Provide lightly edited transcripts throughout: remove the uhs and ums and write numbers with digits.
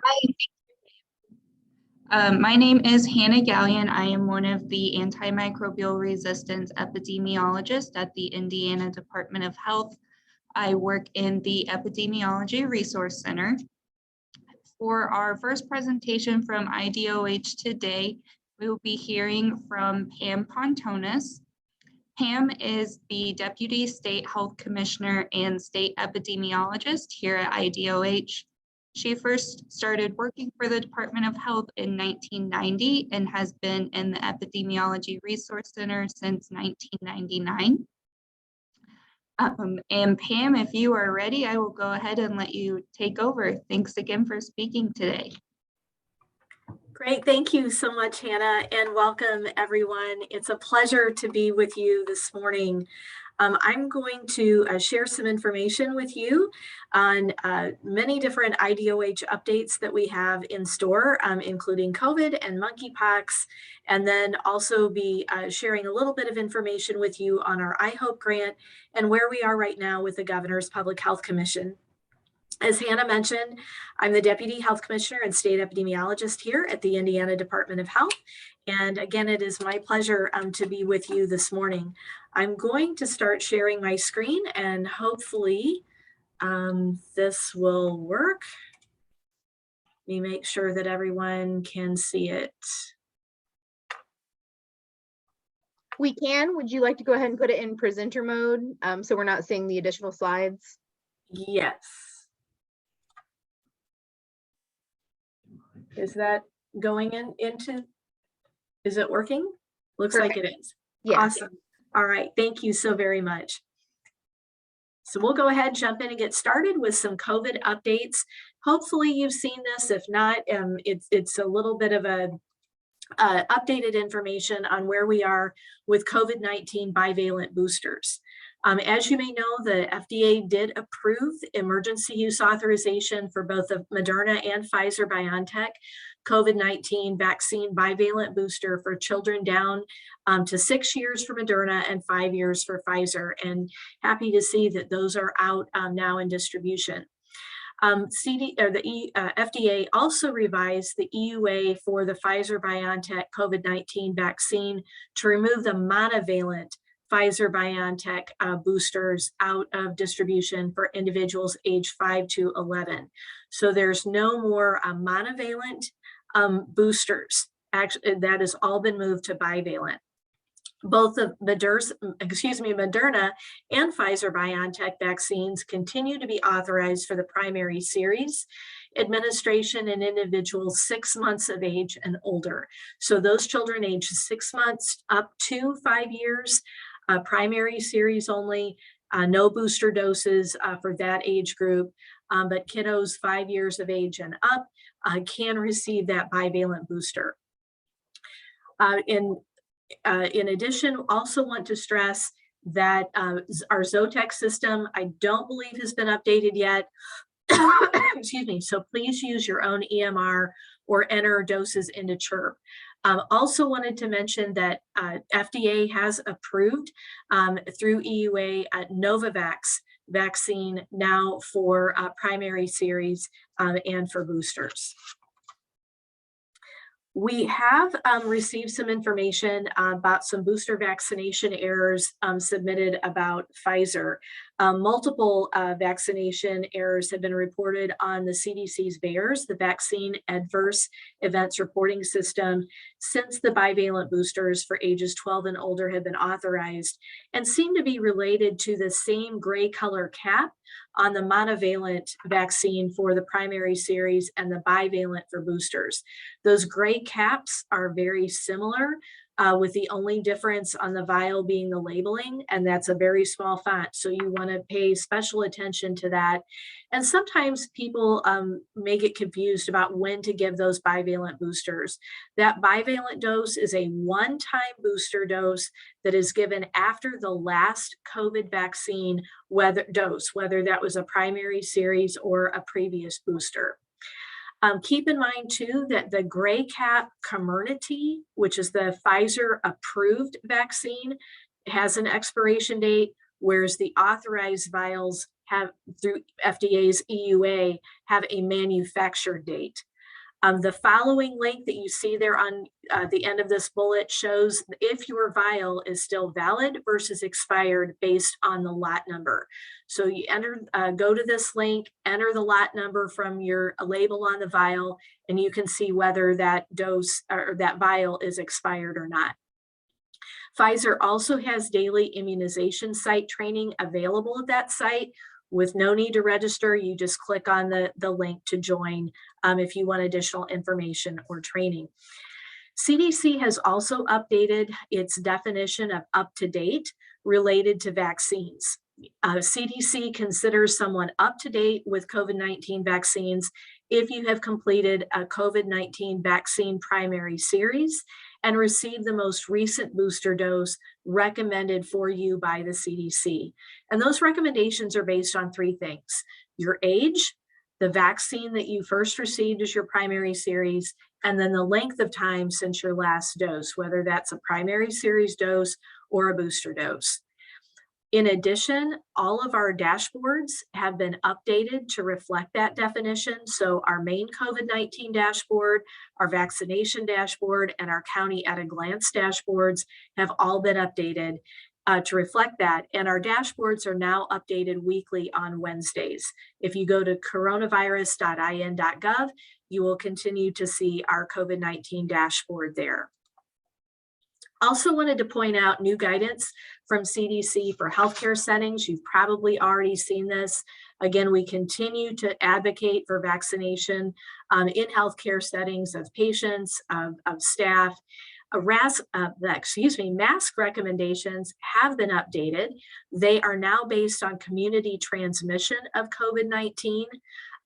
Hi, my name is Hannah Gallion. I am one of the antimicrobial resistance epidemiologists at the Indiana Department of Health. I work in the Epidemiology Resource Center. For our first presentation from IDOH today, we will be hearing from Pam Pontones. Pam is the Deputy State Health Commissioner and State Epidemiologist here at IDOH. She first started working for the Department of Health in 1990 and has been in the Epidemiology Resource Center since 1999. And Pam, if you are ready, I will go ahead and let you take over. Thanks again for speaking today. Great, thank you so much, Hannah, and welcome everyone. It's a pleasure to be with you this morning. I'm going to share some information with you on many different IDOH updates that we have in store, including COVID and monkeypox, and then also be sharing a little bit of information with you on our IHOPE grant and where we are right now with the Governor's Public Health Commission. As Hannah mentioned, I'm the Deputy Health Commissioner and State Epidemiologist here at the Indiana Department of Health. And again, it is my pleasure to be with you this morning. I'm going to start sharing my screen and hopefully this will work. Let me make sure that everyone can see it. We can. Would you like to go ahead and put it in presenter mode so we're not seeing the additional slides? Yes. Is that going into, is it working? Looks Perfect. like it is. Yeah. Awesome. All right, thank you so very much. So we'll go ahead, jump in and get started with some COVID updates. Hopefully you've seen this. If not, it's a little bit of a updated information on where we are with COVID-19 bivalent boosters. As you may know, the FDA did approve emergency use authorization for both the Moderna and Pfizer-BioNTech COVID-19 vaccine bivalent booster for children down to 6 years for Moderna and 5 years for Pfizer. And happy to see that those are out now in distribution. FDA also revised the EUA for the Pfizer-BioNTech COVID-19 vaccine to remove the monovalent Pfizer-BioNTech boosters out of distribution for individuals aged 5 to 11. So there's no more monovalent boosters. Actually, that has all been moved to bivalent. Both of Moderna and Pfizer-BioNTech vaccines continue to be authorized for the primary series administration in individuals 6 months of age and older. So those children aged 6 months up to 5 years, primary series only, no booster doses for that age group, but kiddos 5 years of age and up can receive that bivalent booster. In addition, also want to stress that our Zotex system, I don't believe has been updated yet. Excuse me, so please use your own EMR or enter doses into CHIRP. Also wanted to mention that FDA has approved through EUA Novavax vaccine now for primary series and for boosters. We have received some information about some booster vaccination errors submitted about Pfizer. Multiple vaccination errors have been reported on the CDC's VAERS, the Vaccine Adverse Events Reporting System, since the bivalent boosters for ages 12 and older have been authorized, and seem to be related to the same gray color cap on the monovalent vaccine for the primary series and the bivalent for boosters. Those gray caps are very similar, with the only difference on the vial being the labeling, and that's a very small font. So you want to pay special attention to that. And sometimes people may get confused about when to give those bivalent boosters. That bivalent dose is a one-time booster dose that is given after the last COVID vaccine whether that was a primary series or a previous booster. Keep in mind too that the gray cap Comirnaty, which is the Pfizer approved vaccine, has an expiration date, whereas the authorized vials have, through FDA's EUA, have a manufactured date. The following link that you see there on the end of this bullet shows if your vial is still valid versus expired based on the lot number. So you go to this link, enter the lot number from your label on the vial, and you can see whether that dose or that vial is expired or not. Pfizer also has daily immunization site training available at that site. With no need to register, you just click on the link to join if you want additional information or training. CDC has also updated its definition of up-to-date related to vaccines. CDC considers someone up-to-date with COVID-19 vaccines if you have completed a COVID-19 vaccine primary series and received the most recent booster dose recommended for you by the CDC. And those recommendations are based on three things: your age, the vaccine that you first received as your primary series, and then the length of time since your last dose, whether that's a primary series dose or a booster dose. In addition, all of our dashboards have been updated to reflect that definition. So our main COVID-19 dashboard, our vaccination dashboard, and our county at a glance dashboards have all been updated to reflect that. And our dashboards are now updated weekly on Wednesdays. If you go to coronavirus.in.gov, you will continue to see our COVID-19 dashboard there. Also wanted to point out new guidance from CDC for healthcare settings. You've probably already seen this. Again, we continue to advocate for vaccination in healthcare settings of patients, of staff. Mask recommendations have been updated. They are now based on community transmission of COVID-19.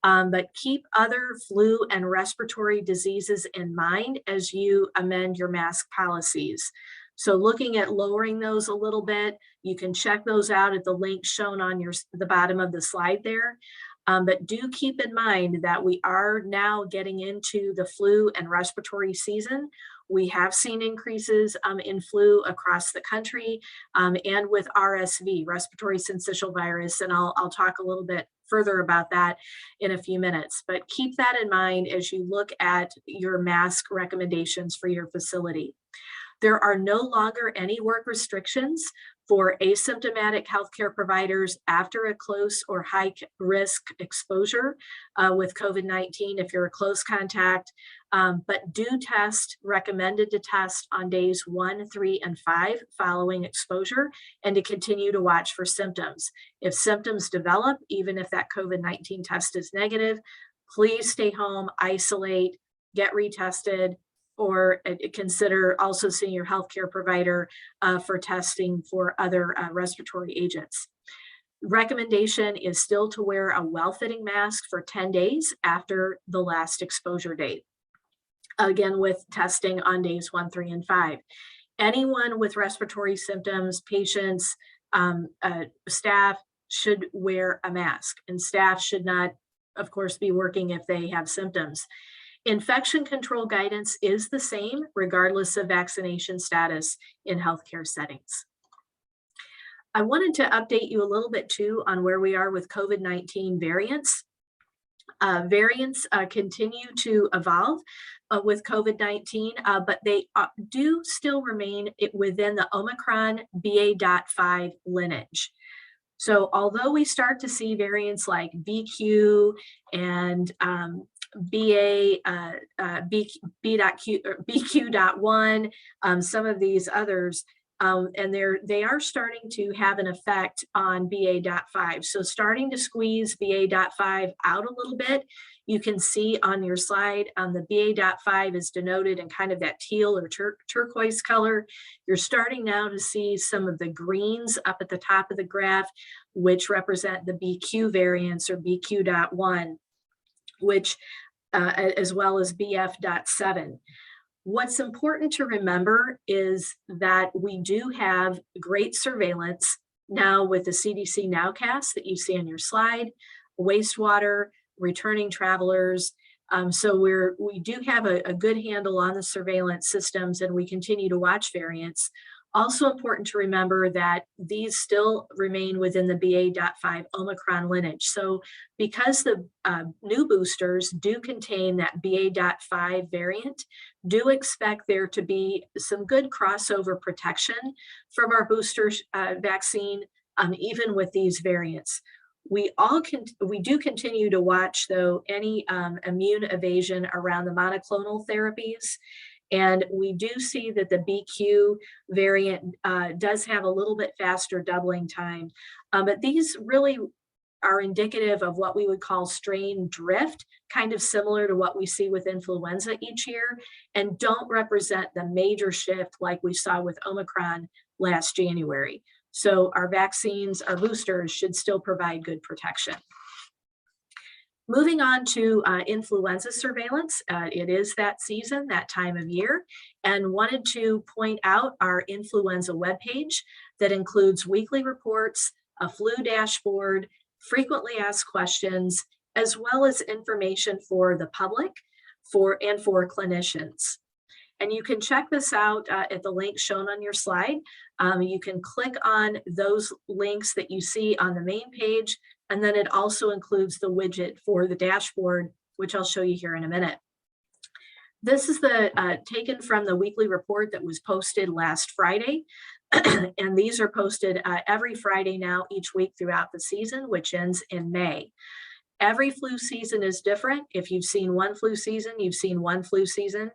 But keep other flu and respiratory diseases in mind as you amend your mask policies. So looking at lowering those a little bit, you can check those out at the link shown on the bottom of the slide there. But do keep in mind that we are now getting into the flu and respiratory season. We have seen increases in flu across the country and with RSV, respiratory syncytial virus, and I'll talk a little bit further about that in a few minutes. But keep that in mind as you look at your mask recommendations for your facility. There are no longer any work restrictions for asymptomatic healthcare providers after a close or high risk exposure with COVID-19 if you're a close contact, but do test, recommended to test on days 1, 3, and 5 following exposure, and to continue to watch for symptoms. If symptoms develop, even if that COVID-19 test is negative, please stay home, isolate, get retested, or consider also seeing your healthcare provider for testing for other respiratory agents. Recommendation is still to wear a well-fitting mask for 10 days after the last exposure date. Again, with testing on days 1, 3, and 5. Anyone with respiratory symptoms, patients, staff should wear a mask, and staff should not, of course, be working if they have symptoms. Infection control guidance is the same regardless of vaccination status in healthcare settings. I wanted to update you a little bit too on where we are with COVID-19 variants. Variants continue to evolve with COVID-19, but they do still remain within the Omicron BA.5 lineage. So although we start to see variants like BQ and BQ.1, some of these others, and they are starting to have an effect on BA.5. So starting to squeeze BA.5 out a little bit. You can see on your slide, the BA.5 is denoted in kind of that teal or turquoise color. You're starting now to see some of the greens up at the top of the graph, which represent the BQ variants or BQ.1, which as well as BF.7. What's important to remember is that we do have great surveillance now with the CDC Nowcast that you see on your slide, wastewater, returning travelers. So we do have a good handle on the surveillance systems, and we continue to watch variants. Also important to remember that these still remain within the BA.5 Omicron lineage. So because the new boosters do contain that BA.5 variant, do expect there to be some good crossover protection from our booster vaccine, even with these variants. We do continue to watch, though, any immune evasion around the monoclonal therapies. And we do see that the BQ variant does have a little bit faster doubling time. But these really are indicative of what we would call strain drift, kind of similar to what we see with influenza each year, and don't represent the major shift like we saw with Omicron last January. So our vaccines, our boosters, should still provide good protection. Moving on to influenza surveillance, it is that season, that time of year, and wanted to point out our influenza webpage that includes weekly reports, a flu dashboard, frequently asked questions, as well as information for the public and for clinicians. And you can check this out at the link shown on your slide. You can click on those links that you see on the main page, and then it also includes the widget for the dashboard, which I'll show you here in a minute. This is taken from the weekly report that was posted last Friday. And these are posted every Friday now, each week throughout the season, which ends in May. Every flu season is different. If you've seen one flu season, you've seen one flu season.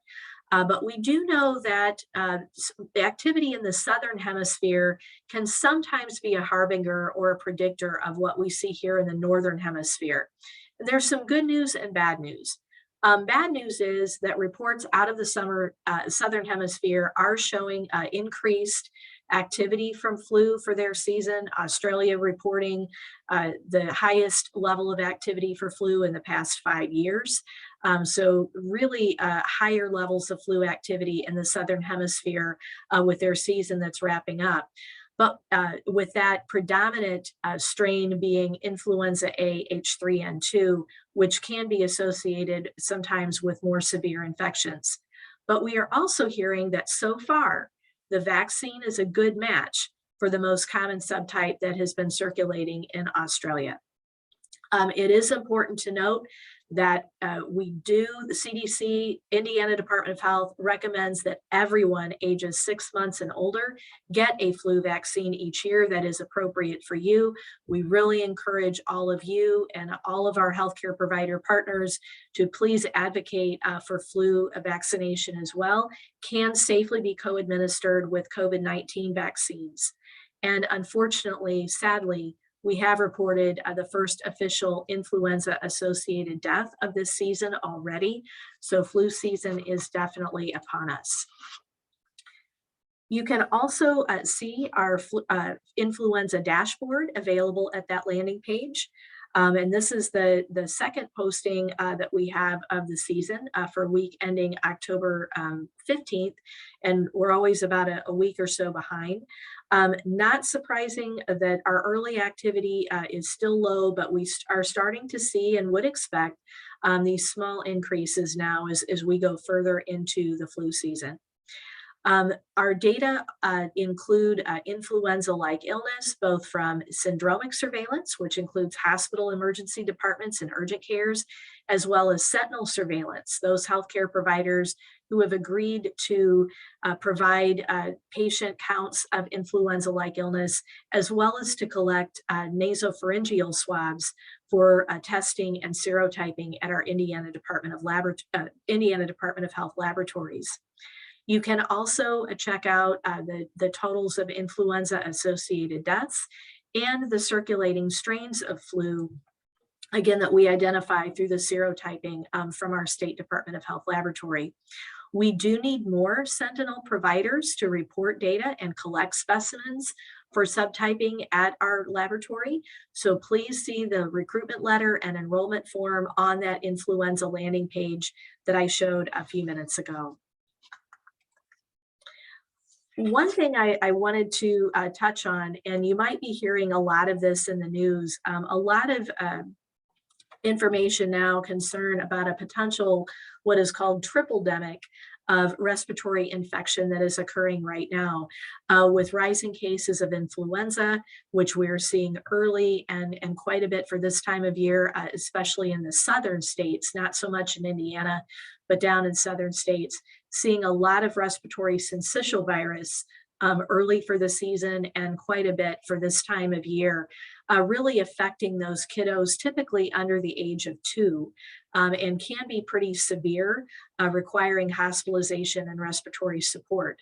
But we do know that the activity in the Southern Hemisphere can sometimes be a harbinger or a predictor of what we see here in the Northern Hemisphere. And there's some good news and bad news. Bad news is that reports out of the Southern Hemisphere are showing increased activity from flu for their season. Australia reporting the highest level of activity for flu in the past 5 years. So really higher levels of flu activity in the Southern Hemisphere with their season that's wrapping up. But with that predominant strain being influenza A, H3N2, which can be associated sometimes with more severe infections. But we are also hearing that so far, the vaccine is a good match for the most common subtype that has been circulating in Australia. It is important to note that the CDC, Indiana Department of Health recommends that everyone ages 6 months and older get a flu vaccine each year that is appropriate for you. We really encourage all of you and all of our healthcare provider partners to please advocate for flu vaccination as well. Can safely be co-administered with COVID-19 vaccines. And unfortunately, sadly, we have reported the first official influenza-associated death of this season already. So flu season is definitely upon us. You can also see our influenza dashboard available at that landing page. And this is the second posting that we have of the season for week ending October 15th. And we're always about a week or so behind. Not surprising that our early activity is still low, but we are starting to see and would expect these small increases now as we go further into the flu season. Our data include influenza-like illness, both from syndromic surveillance, which includes hospital emergency departments and urgent cares, as well as sentinel surveillance, those healthcare providers who have agreed to provide patient counts of influenza-like illness, as well as to collect nasopharyngeal swabs for testing and serotyping at our Indiana Department of Health laboratories. You can also check out the totals of influenza-associated deaths and the circulating strains of flu, again, that we identify through the serotyping from our State Department of Health laboratory. We do need more Sentinel providers to report data and collect specimens for subtyping at our laboratory. So please see the recruitment letter and enrollment form on that influenza landing page that I showed a few minutes ago. One thing I wanted to touch on, and you might be hearing a lot of this in the news, a lot of information now concern about a potential what is called triple-demic of respiratory infection that is occurring right now with rising cases of influenza, which we're seeing early and quite a bit for this time of year, especially in the southern states, not so much in Indiana, but down in southern states, seeing a lot of respiratory syncytial virus early for the season and quite a bit for this time of year, really affecting those kiddos typically under the age of 2 and can be pretty severe, requiring hospitalization and respiratory support.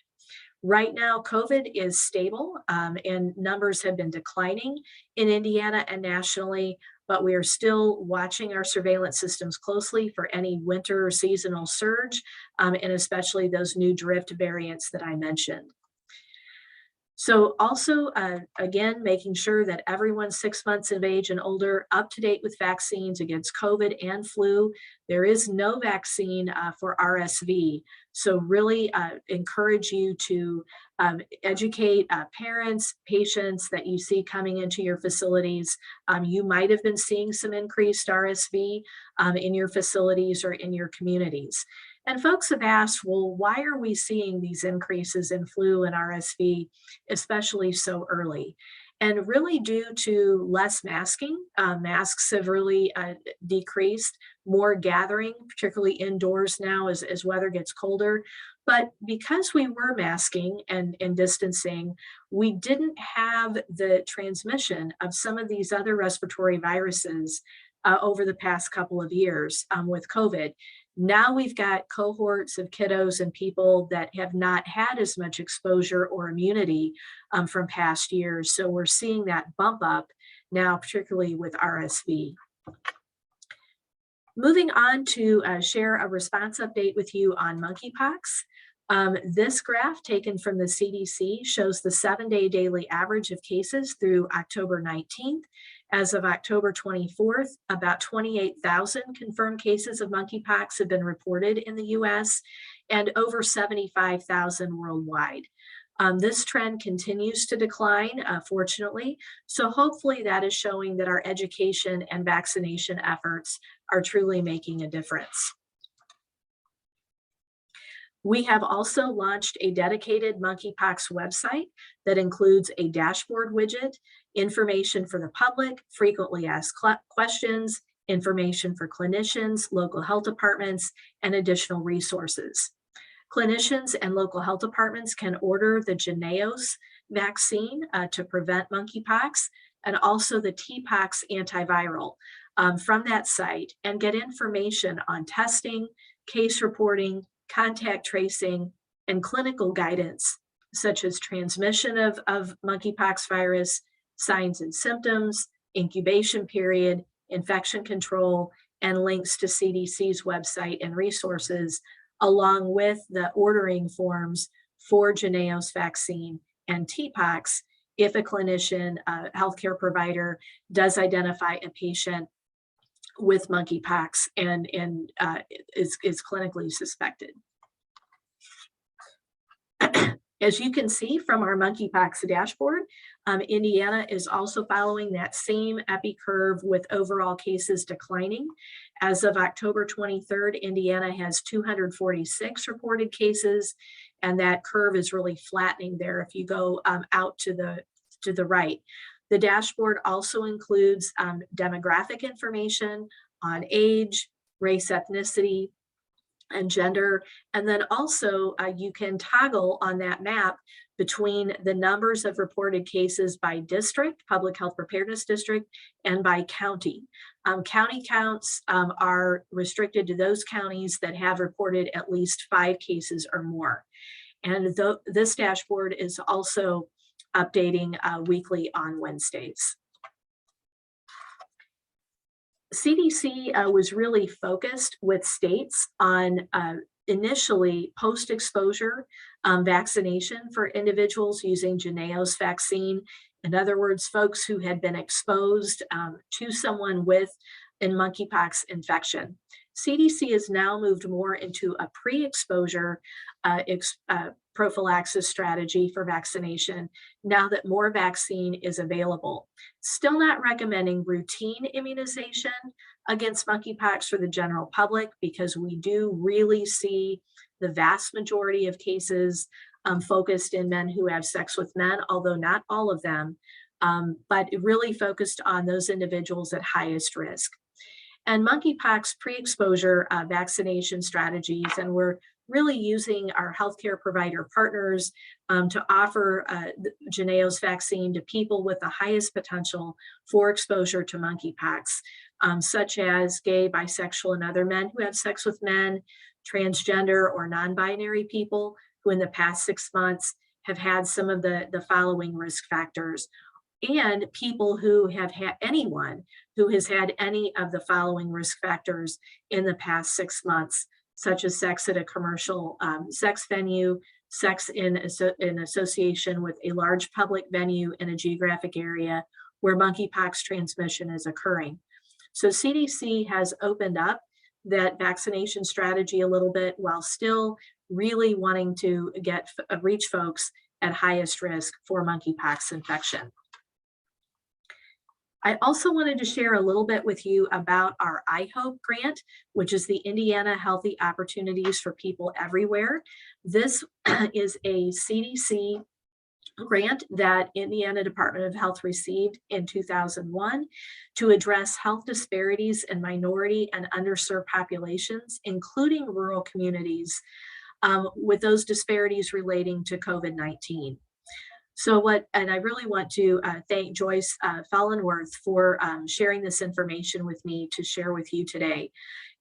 Right now, COVID is stable and numbers have been declining in Indiana and nationally, but we are still watching our surveillance systems closely for any winter seasonal surge, and especially those new drift variants that I mentioned. So also, again, making sure that everyone's 6 months of age and older, up to date with vaccines against COVID and flu. There is no vaccine for RSV. So really encourage you to educate parents, patients that you see coming into your facilities. You might have been seeing some increased RSV in your facilities or in your communities. And folks have asked, well, why are we seeing these increases in flu and RSV, especially so early? And really due to less masking, masks have really decreased, more gathering, particularly indoors now as weather gets colder. But because we were masking and distancing, we didn't have the transmission of some of these other respiratory viruses over the past couple of years with COVID. Now we've got cohorts of kiddos and people that have not had as much exposure or immunity from past years. So we're seeing that bump up now, particularly with RSV. Moving on to share a response update with you on monkeypox. This graph taken from the CDC shows the 7-day daily average of cases through October 19th. As of October 24th, about 28,000 confirmed cases of monkeypox have been reported in the US and over 75,000 worldwide. This trend continues to decline, fortunately. So hopefully that is showing that our education and vaccination efforts are truly making a difference. We have also launched a dedicated monkeypox website that includes a dashboard widget, information for the public, frequently asked questions, information for clinicians, local health departments, and additional resources. Clinicians and local health departments can order the Jynneos vaccine to prevent monkeypox and also the TPOXX antiviral from that site and get information on testing, case reporting, contact tracing, and clinical guidance, such as transmission of monkeypox virus, signs and symptoms, incubation period, infection control, and links to CDC's website and resources, along with the ordering forms for Jynneos vaccine and TPOXX if a clinician, healthcare provider, does identify a patient with monkeypox and is clinically suspected. As you can see from our monkeypox dashboard, Indiana is also following that same epi curve with overall cases declining. As of October 23rd, Indiana has 246 reported cases, and that curve is really flattening there if you go out to the right. The dashboard also includes demographic information on age, race, ethnicity, and gender. And then also you can toggle on that map between the numbers of reported cases by district, public health preparedness district, and by county. County counts are restricted to those counties that have reported at least 5 cases or more. And this dashboard is also updating weekly on Wednesdays. CDC was really focused with states on initially post-exposure vaccination for individuals using Jynneos vaccine. In other words, folks who had been exposed to someone with a monkeypox infection. CDC has now moved more into a pre-exposure prophylaxis strategy for vaccination now that more vaccine is available. Still not recommending routine immunization against monkeypox for the general public, because we do really see the vast majority of cases focused in men who have sex with men, although not all of them, but really focused on those individuals at highest risk. And monkeypox pre-exposure vaccination strategies, and we're really using our healthcare provider partners to offer JYNNEOS vaccine to people with the highest potential for exposure to monkeypox, such as gay, bisexual, and other men who have sex with men, transgender or non-binary people who in the past 6 months have had some of the following risk factors, and people who have had anyone who has had any of the following risk factors in the past 6 months, such as sex at a commercial sex venue, sex in association with a large public venue in a geographic area where monkeypox transmission is occurring. So CDC has opened up that vaccination strategy a little bit while still really wanting to reach folks at highest risk for monkeypox infection. I also wanted to share a little bit with you about our IHOPE grant, which is the Indiana Healthy Opportunities for People Everywhere. This is a CDC grant that Indiana Department of Health received in 2001 to address health disparities in minority and underserved populations, including rural communities, with those disparities relating to COVID-19. So and I really want to thank Joyce Fallenworth for sharing this information with me to share with you today.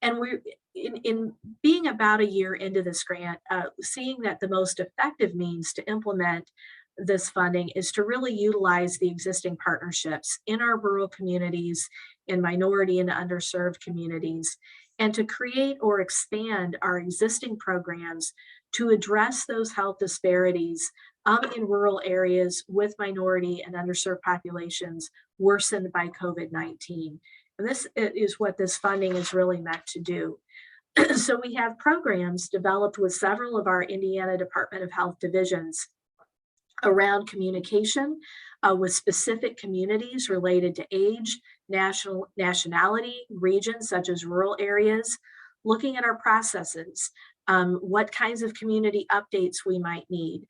And we're in being about a year into this grant, seeing that the most effective means to implement this funding is to really utilize the existing partnerships in our rural communities, in minority and underserved communities, and to create or expand our existing programs to address those health disparities in rural areas with minority and underserved populations worsened by COVID-19. And this is what this funding is really meant to do. So we have programs developed with several of our Indiana Department of Health divisions around communication with specific communities related to age, nationality, regions such as rural areas, looking at our processes, what kinds of community updates we might need,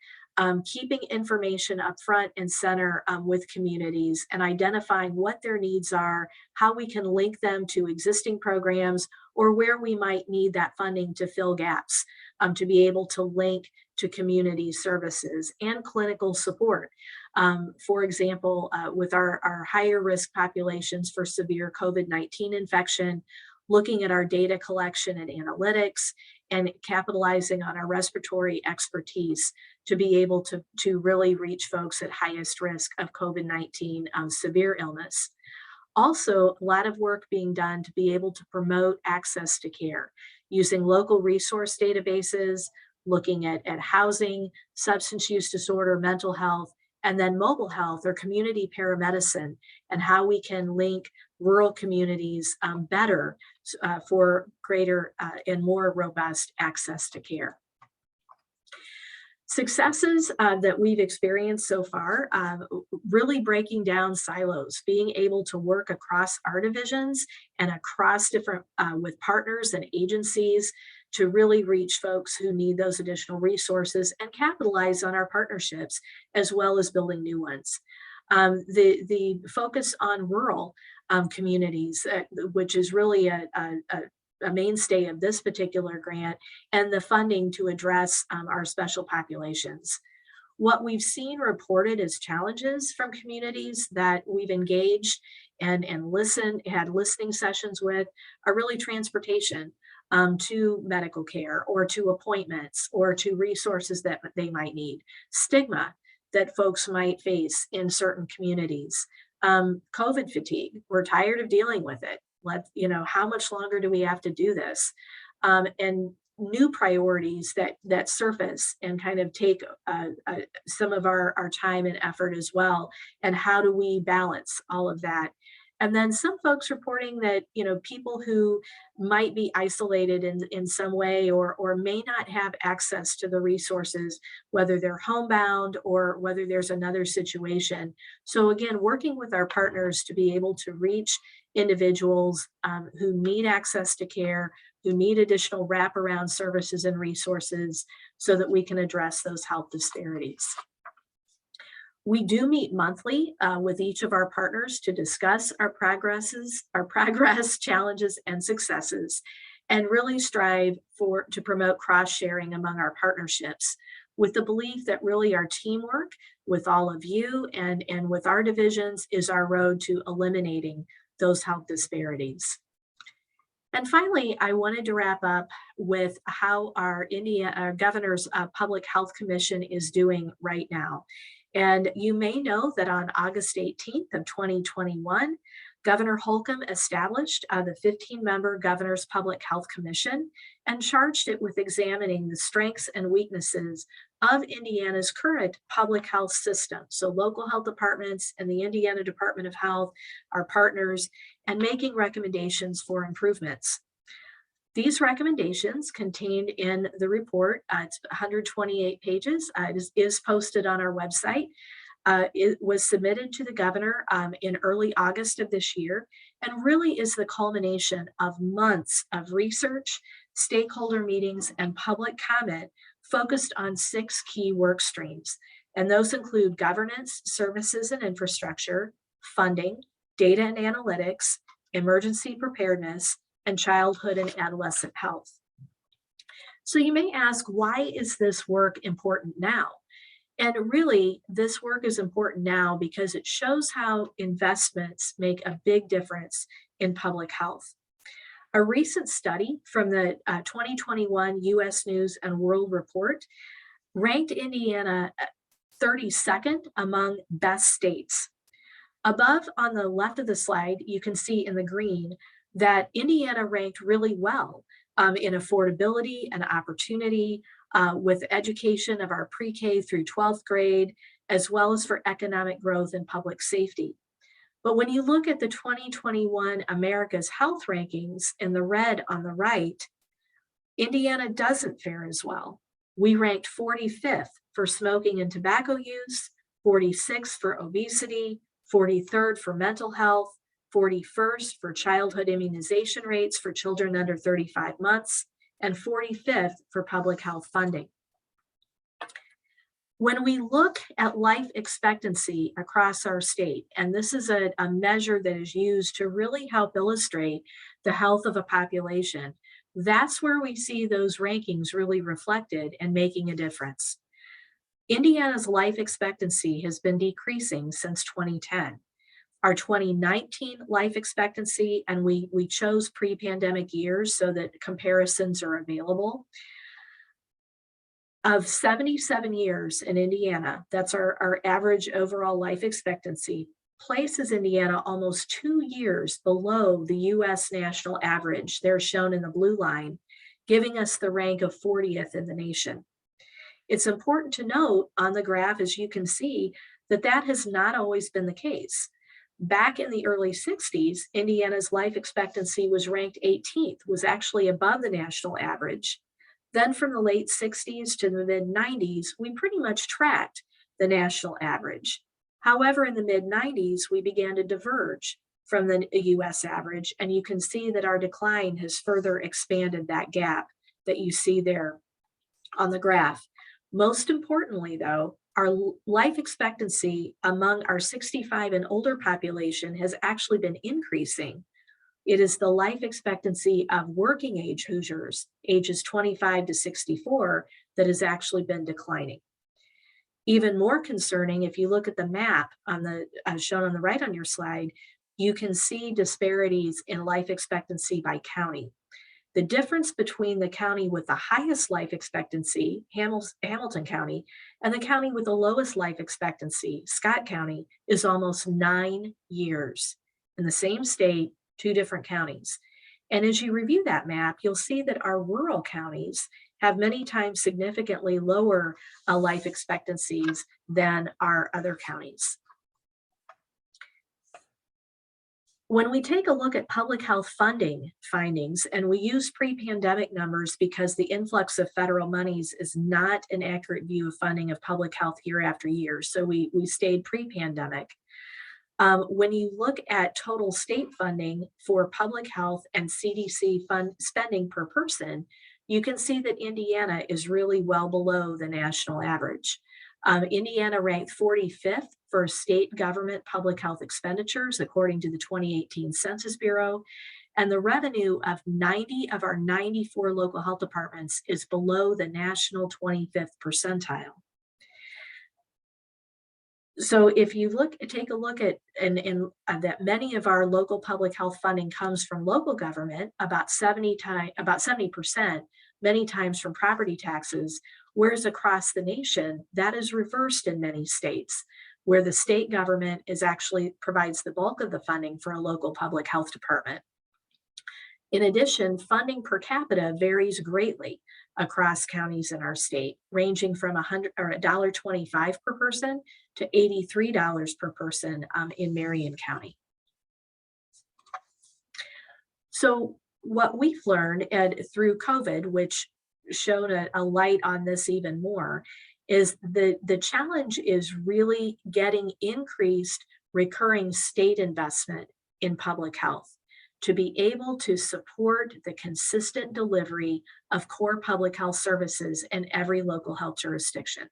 keeping information up front and center with communities and identifying what their needs are, how we can link them to existing programs, or where we might need that funding to fill gaps, to be able to link to community services and clinical support. For example, with our higher risk populations for severe COVID-19 infection, looking at our data collection and analytics, and capitalizing on our respiratory expertise to be able to really reach folks at highest risk of COVID-19 severe illness. Also, a lot of work being done to be able to promote access to care using local resource databases, looking at housing, substance use disorder, mental health, and then mobile health or community paramedicine, and how we can link rural communities better for greater and more robust access to care. Successes that we've experienced so far, really breaking down silos, being able to work across our divisions and across different, with partners and agencies to really reach folks who need those additional resources and capitalize on our partnerships as well as building new ones. The focus on rural communities, which is really a mainstay of this particular grant, and the funding to address our special populations. What we've seen reported as challenges from communities that we've engaged and had listening sessions with are really transportation to medical care or to appointments or to resources that they might need, stigma that folks might face in certain communities, COVID fatigue. We're tired of dealing with it. How much longer do we have to do this? And new priorities that surface and kind of take some of our time and effort as well. And how do we balance all of that? And then some folks reporting that, you know, people who might be isolated in some way or may not have access to the resources, whether they're homebound or whether there's another situation. So again, working with our partners to be able to reach individuals who need access to care, who need additional wraparound services and resources so that we can address those health disparities. We do meet monthly with each of our partners to discuss our progress, challenges, and successes, and really strive to promote cross-sharing among our partnerships with the belief that really our teamwork with all of you and with our divisions is our road to eliminating those health disparities. And finally, I wanted to wrap up with how our Governor's Public Health Commission is doing right now. And you may know that on August 18th of 2021, Governor Holcomb established the 15-member Governor's Public Health Commission and charged it with examining the strengths and weaknesses of Indiana's current public health system. So local health departments and the Indiana Department of Health are partners, and making recommendations for improvements. These recommendations contained in the report, it's 128 pages, is posted on our website. It was submitted to the governor in early August of this year, and really is the culmination of months of research, stakeholder meetings, and public comment focused on 6 key work streams. And those include governance, services and infrastructure, funding, data and analytics, emergency preparedness, and childhood and adolescent health. So you may ask, why is this work important now? And really, this work is important now because it shows how investments make a big difference in public health. A recent study from the 2021 U.S. News and World Report ranked Indiana 32nd among best states. Above on the left of the slide, you can see in the green that Indiana ranked really well in affordability and opportunity with education of our pre-K through 12th grade, as well as for economic growth and public safety. But when you look at the 2021 America's Health Rankings in the red on the right, Indiana doesn't fare as well. We ranked 45th for smoking and tobacco use, 46th for obesity, 43rd for mental health, 41st for childhood immunization rates for children under 35 months, and 45th for public health funding. When we look at life expectancy across our state, and this is a measure that is used to really help illustrate the health of a population, that's where we see those rankings really reflected and making a difference. Indiana's life expectancy has been decreasing since 2010. Our 2019 life expectancy, and we chose pre-pandemic years so that comparisons are available, of 77 years in Indiana, that's our average overall life expectancy, places Indiana almost 2 years below the US national average. They're shown in the blue line, giving us the rank of 40th in the nation. It's important to note on the graph, as you can see, that that has not always been the case. Back in the early 60s, Indiana's life expectancy was ranked 18th, was actually above the national average. Then from the late 60s to the mid 90s, we pretty much tracked the national average. However, in the mid 90s, we began to diverge from the US average, and you can see that our decline has further expanded that gap that you see there on the graph. Most importantly, though, our life expectancy among our 65 and older population has actually been increasing. It is the life expectancy of working age Hoosiers, ages 25 to 64, that has actually been declining. Even more concerning, if you look at the map on the shown on the right on your slide, you can see disparities in life expectancy by county. The difference between the county with the highest life expectancy, Hamilton County, and the county with the lowest life expectancy, Scott County, is almost 9 years. In the same state, 2 different counties. And as you review that map, you'll see that our rural counties have many times significantly lower life expectancies than our other counties. When we take a look at public health funding findings, and we use pre-pandemic numbers because the influx of federal monies is not an accurate view of funding of public health year after year, so we stayed pre-pandemic. When you look at total state funding for public health and CDC spending per person, you can see that Indiana is really well below the national average. Indiana ranked 45th for state government public health expenditures, according to the 2018 Census Bureau. And the revenue of 90 of our 94 local health departments is below the national 25th percentile. So if you take a look at, that many of our local public health funding comes from local government, about 70%, many times from property taxes, whereas across the nation, that is reversed in many states, where the state government actually provides the bulk of the funding for a local public health department. In addition, funding per capita varies greatly across counties in our state, ranging from $125 per person to $83 per person in Marion County. So what we've learned through COVID, which showed a light on this even more, is the challenge is really getting increased recurring state investment in public health to be able to support the consistent delivery of core public health services in every local health jurisdiction.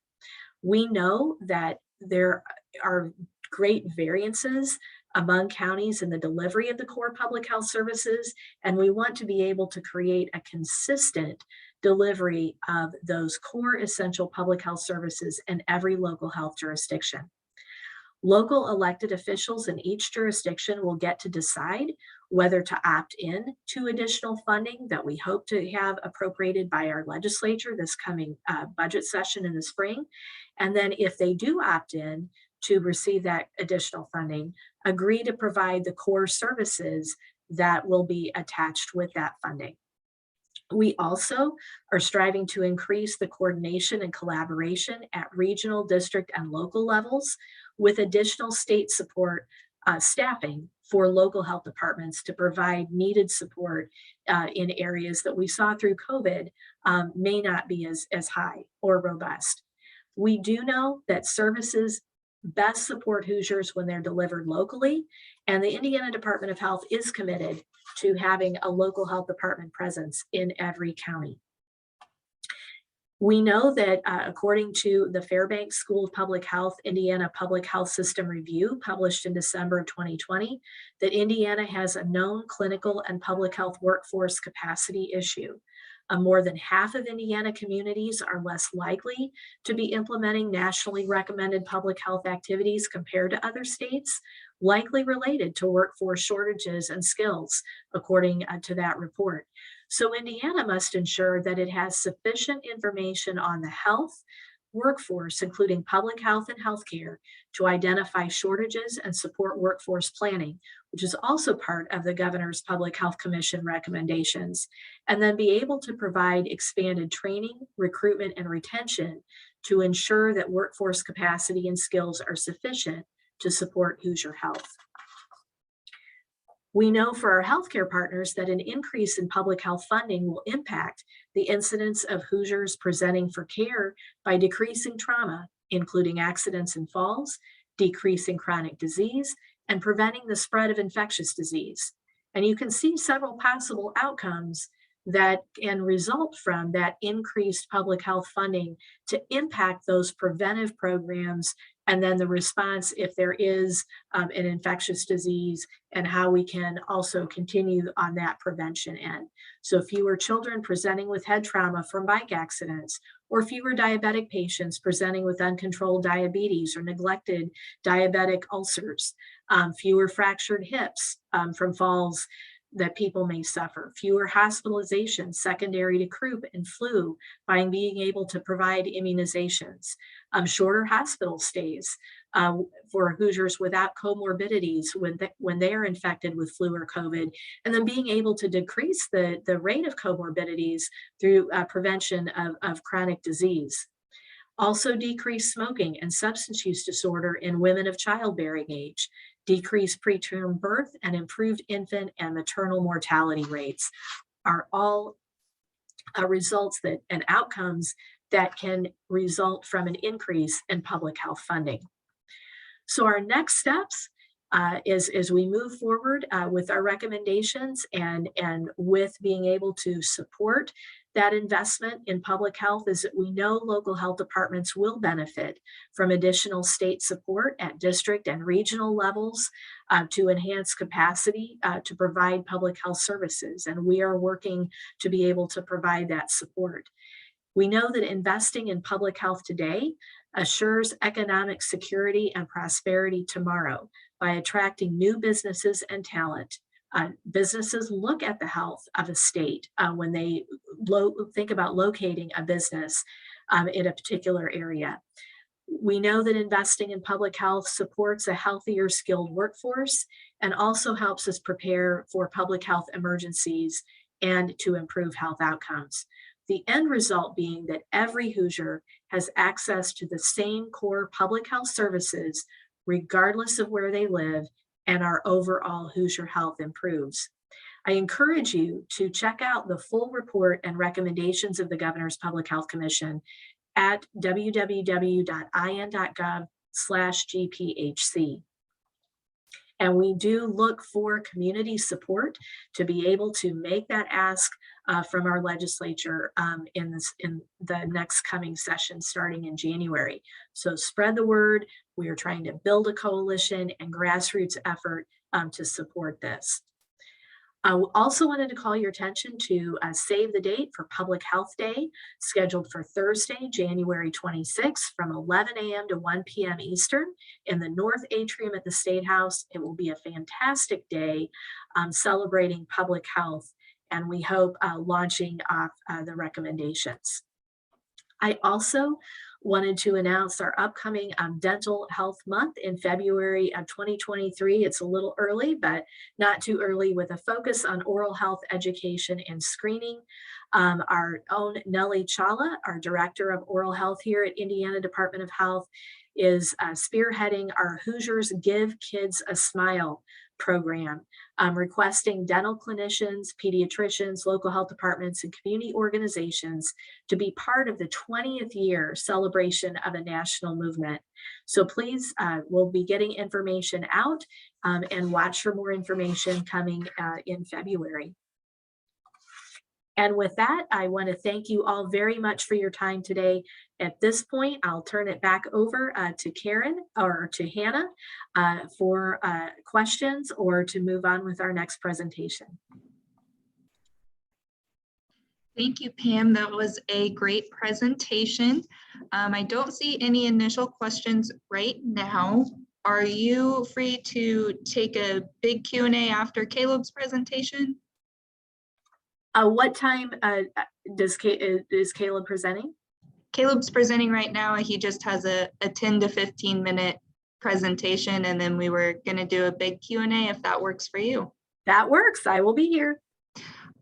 We know that there are great variances among counties in the delivery of the core public health services, and we want to be able to create a consistent delivery of those core essential public health services in every local health jurisdiction. Local elected officials in each jurisdiction will get to decide whether to opt in to additional funding that we hope to have appropriated by our legislature this coming budget session in the spring. And then if they do opt in to receive that additional funding, agree to provide the core services that will be attached with that funding. We also are striving to increase the coordination and collaboration at regional, district, and local levels with additional state support staffing for local health departments to provide needed support in areas that we saw through COVID may not be as high or robust. We do know that services best support Hoosiers when they're delivered locally, and the Indiana Department of Health is committed to having a local health department presence in every county. We know that according to the Fairbanks School of Public Health Indiana Public Health System Review, published in December of 2020, that Indiana has a known clinical and public health workforce capacity issue. More than half of Indiana communities are less likely to be implementing nationally recommended public health activities compared to other states, likely related to workforce shortages and skills, according to that report. So Indiana must ensure that it has sufficient information on the health workforce, including public health and healthcare, to identify shortages and support workforce planning, which is also part of the Governor's Public Health Commission recommendations, and then be able to provide expanded training, recruitment, and retention to ensure that workforce capacity and skills are sufficient to support Hoosier health. We know for our healthcare partners that an increase in public health funding will impact the incidence of Hoosiers presenting for care by decreasing trauma, including accidents and falls, decreasing chronic disease, and preventing the spread of infectious disease. And you can see several possible outcomes that can result from that increased public health funding to impact those preventive programs, and then the response if there is an infectious disease, and how we can also continue on that prevention end. So fewer children presenting with head trauma from bike accidents, or fewer diabetic patients presenting with uncontrolled diabetes or neglected diabetic ulcers, fewer fractured hips from falls that people may suffer, fewer hospitalizations secondary to croup and flu by being able to provide immunizations, shorter hospital stays for Hoosiers without comorbidities when they are infected with flu or COVID, and then being able to decrease the rate of comorbidities through prevention of chronic disease. Also decrease smoking and substance use disorder in women of childbearing age, decreased preterm birth, and improved infant and maternal mortality rates are all results that and outcomes that can result from an increase in public health funding. So our next steps is as we move forward with our recommendations and with being able to support that investment in public health, is that we know local health departments will benefit from additional state support at district and regional levels to enhance capacity to provide public health services. And we are working to be able to provide that support. We know that investing in public health today assures economic security and prosperity tomorrow by attracting new businesses and talent. Businesses look at the health of a state when they think about locating a business in a particular area. We know that investing in public health supports a healthier, skilled workforce and also helps us prepare for public health emergencies and to improve health outcomes. The end result being that every Hoosier has access to the same core public health services, regardless of where they live, and our overall Hoosier health improves. I encourage you to check out the full report and recommendations of the Governor's Public Health Commission at www.in.gov/GPHC. And we do look for community support to be able to make that ask from our legislature in the next coming session starting in January. So spread the word. We are trying to build a coalition and grassroots effort to support this. I also wanted to call your attention to save the date for Public Health Day, scheduled for Thursday, January 26th from 11 a.m. to 1 p.m. Eastern in the North Atrium at the State House. It will be a fantastic day celebrating public health, and we hope launching off the recommendations. I also wanted to announce our upcoming Dental Health Month in February of 2023. It's a little early, but not too early, with a focus on oral health education and screening. Our own Nellie Chawla, our Director of Oral Health here at Indiana Department of Health, is spearheading our Hoosiers Give Kids a Smile program, requesting dental clinicians, pediatricians, local health departments, and community organizations to be part of the 20th year celebration of a national movement. So please, we'll be getting information out and watch for more information coming in February. And with that, I want to thank you all very much for your time today. At this point, I'll turn it back over to Karen or to Hannah for questions or to move on with our next presentation. Thank you, Pam. That was a great presentation. I don't see any initial questions right now. Are you free to take a big Q&A after Caleb's presentation? What time is Caleb presenting? Caleb's presenting right now. He just has a 10 to 15 minute presentation, and then we were going to do a big Q&A if that works for you. That works. I will be here.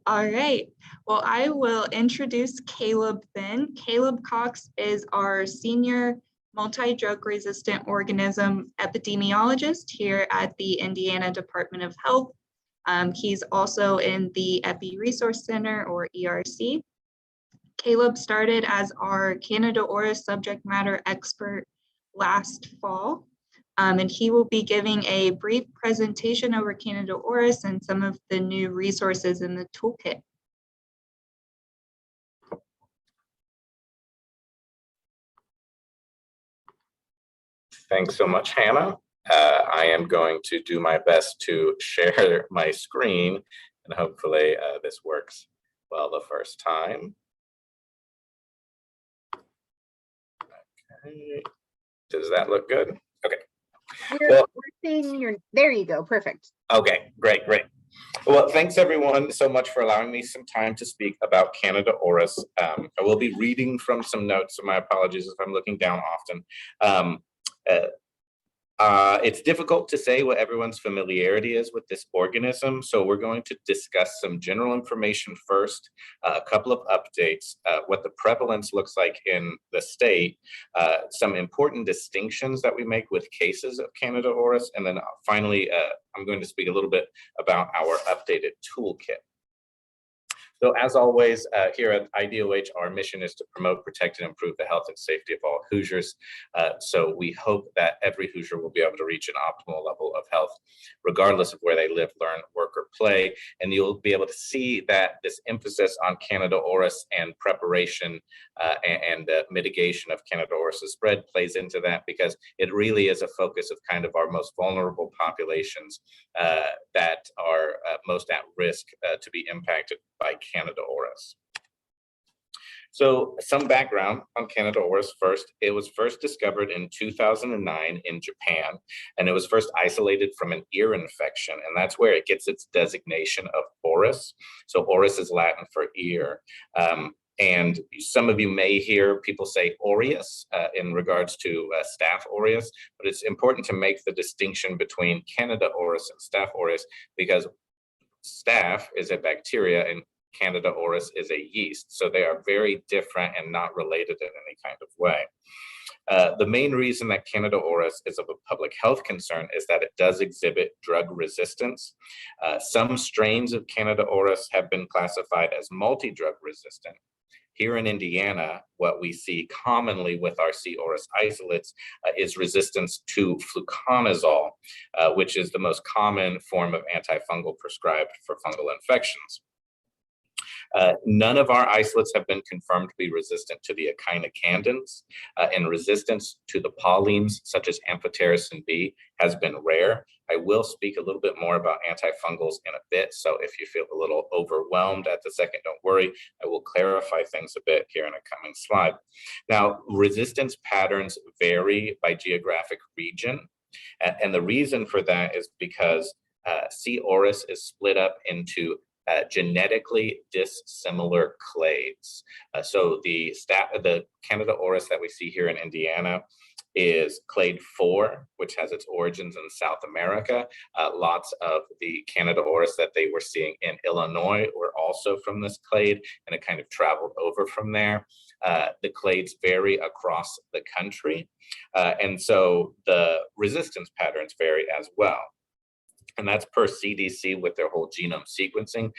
All right. Well, I will introduce Caleb then. Caleb Cox is our senior multi-drug resistant organism epidemiologist here at the Indiana Department of Health. He's also in the Epi Resource Center, or ERC. Caleb started as our Candida Auris subject matter expert last fall, and he will be giving a brief presentation over Candida Auris and some of the new resources in the toolkit. Thanks so much, Hannah. I am going to do my best to share my screen, and hopefully this works well the first time. Okay. Does that look good? Okay. We're seeing your, there you go, perfect. Okay, great. Well, thanks everyone so much for allowing me some time to speak about Candida Auris. I will be reading from some notes, so my apologies if I'm looking down often. It's difficult to say what everyone's familiarity is with this organism, so we're going to discuss some general information first, a couple of updates, what the prevalence looks like in the state, some important distinctions that we make with cases of Candida auris, and then finally, I'm going to speak a little bit about our updated toolkit. So as always, here at IDOH, our mission is to promote, protect, and improve the health and safety of all Hoosiers. So we hope that every Hoosier will be able to reach an optimal level of health, regardless of where they live, learn, work, or play. And you'll be able to see that this emphasis on Candida auris and preparation and mitigation of Candida auris' spread plays into that, because it really is a focus of kind of our most vulnerable populations that are most at risk to be impacted by Candida auris. So some background on Candida auris first. It was first discovered in 2009 in Japan, and it was first isolated from an ear infection, and that's where it gets its designation of auris. So auris is Latin for ear. And some of you may hear people say aureus in regards to Staph aureus, but it's important to make the distinction between Candida auris and Staph aureus, because Staph is a bacteria and Candida auris is a yeast. So they are very different and not related in any kind of way. The main reason that Candida auris is of a public health concern is that it does exhibit drug resistance. Some strains of Candida auris have been classified as multi-drug resistant. Here in Indiana, what we see commonly with our C. auris isolates is resistance to fluconazole, which is the most common form of antifungal prescribed for fungal infections. None of our isolates have been confirmed to be resistant to the echinocandins, and resistance to the pollines, such as amphotericin B, has been rare. I will speak a little bit more about antifungals in a bit, so if you feel a little overwhelmed at the second, don't worry. I will clarify things a bit here in a coming slide. Now, resistance patterns vary by geographic region, and the reason for that is because C. auris is split up into genetically dissimilar clades. So the Candida auris that we see here in Indiana is clade 4, which has its origins in South America. Lots of the Candida auris that they were seeing in Illinois were also from this clade, and it kind of traveled over from there. The clades vary across the country, and so the resistance patterns vary as well. And that's per CDC with their whole genome sequencing.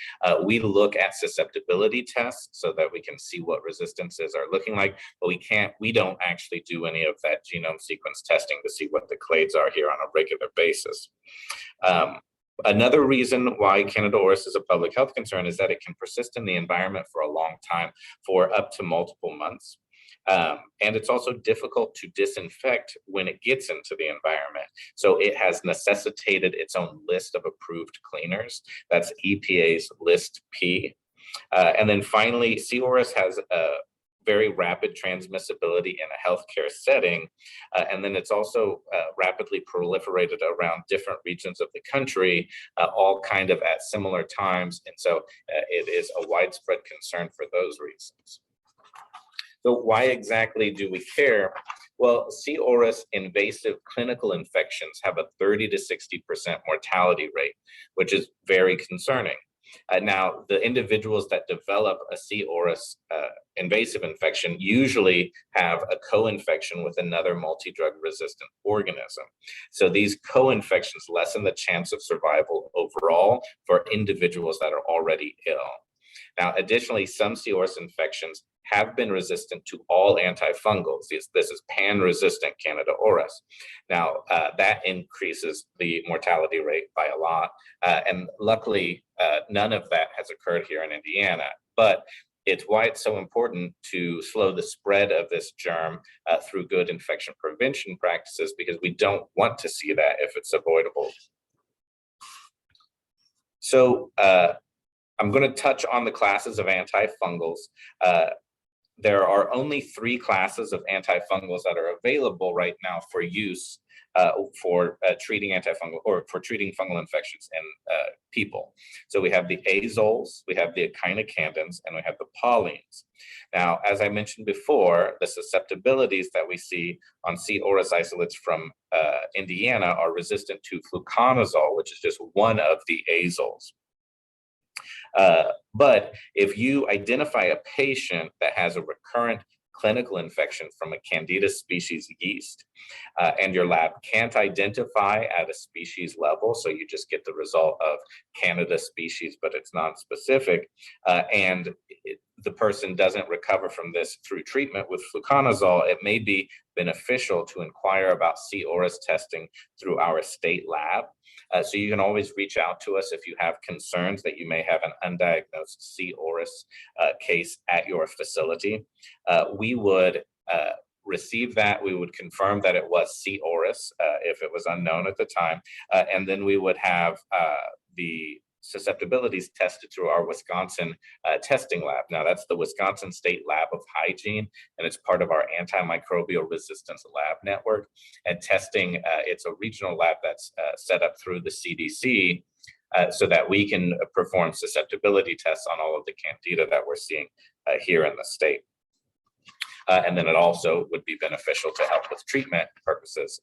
We look at susceptibility tests so that we can see what resistances are looking like, but we don't actually do any of that genome sequence testing to see what the clades are here on a regular basis. Another reason why Candida auris is a public health concern is that it can persist in the environment for a long time, for up to multiple months. And it's also difficult to disinfect when it gets into the environment. So it has necessitated its own list of approved cleaners. That's EPA's List P. And then finally, C. auris has a very rapid transmissibility in a healthcare setting. And then it's also rapidly proliferated around different regions of the country, all kind of at similar times. And so it is a widespread concern for those reasons. So why exactly do we care? Well, C. auris invasive clinical infections have a 30 to 60% mortality rate, which is very concerning. Now, the individuals that develop a C. auris invasive infection usually have a co-infection with another multi-drug resistant organism. So these co-infections lessen the chance of survival overall for individuals that are already ill. Now, additionally, some C. auris infections have been resistant to all antifungals. This is pan-resistant Candida auris. Now, that increases the mortality rate by a lot. And luckily, none of that has occurred here in Indiana. But it's why it's so important to slow the spread of this germ through good infection prevention practices, because we don't want to see that if it's avoidable. So I'm going to touch on the classes of antifungals. There are only 3 classes of antifungals that are available right now for use for treating antifungal or for treating fungal infections in people. So we have the azoles, we have the echinocandins, and we have the pollines. Now, as I mentioned before, the susceptibilities that we see on C. auris isolates from Indiana are resistant to fluconazole, which is just one of the azoles. But if you identify a patient that has a recurrent clinical infection from a Candida species yeast, and your lab can't identify at a species level, so you just get the result of Candida species, but it's non-specific, and the person doesn't recover from this through treatment with fluconazole, it may be beneficial to inquire about C. auris testing through our state lab. So you can always reach out to us if you have concerns that you may have an undiagnosed C. auris case at your facility. We would receive that. We would confirm that it was C. auris if it was unknown at the time. And then we would have the susceptibilities tested through our Wisconsin testing lab. Now that's the Wisconsin State Lab of Hygiene, and it's part of our antimicrobial resistance lab network. And testing, it's a regional lab that's set up through the CDC so that we can perform susceptibility tests on all of the Candida that we're seeing here in the state. And then it also would be beneficial to help with treatment purposes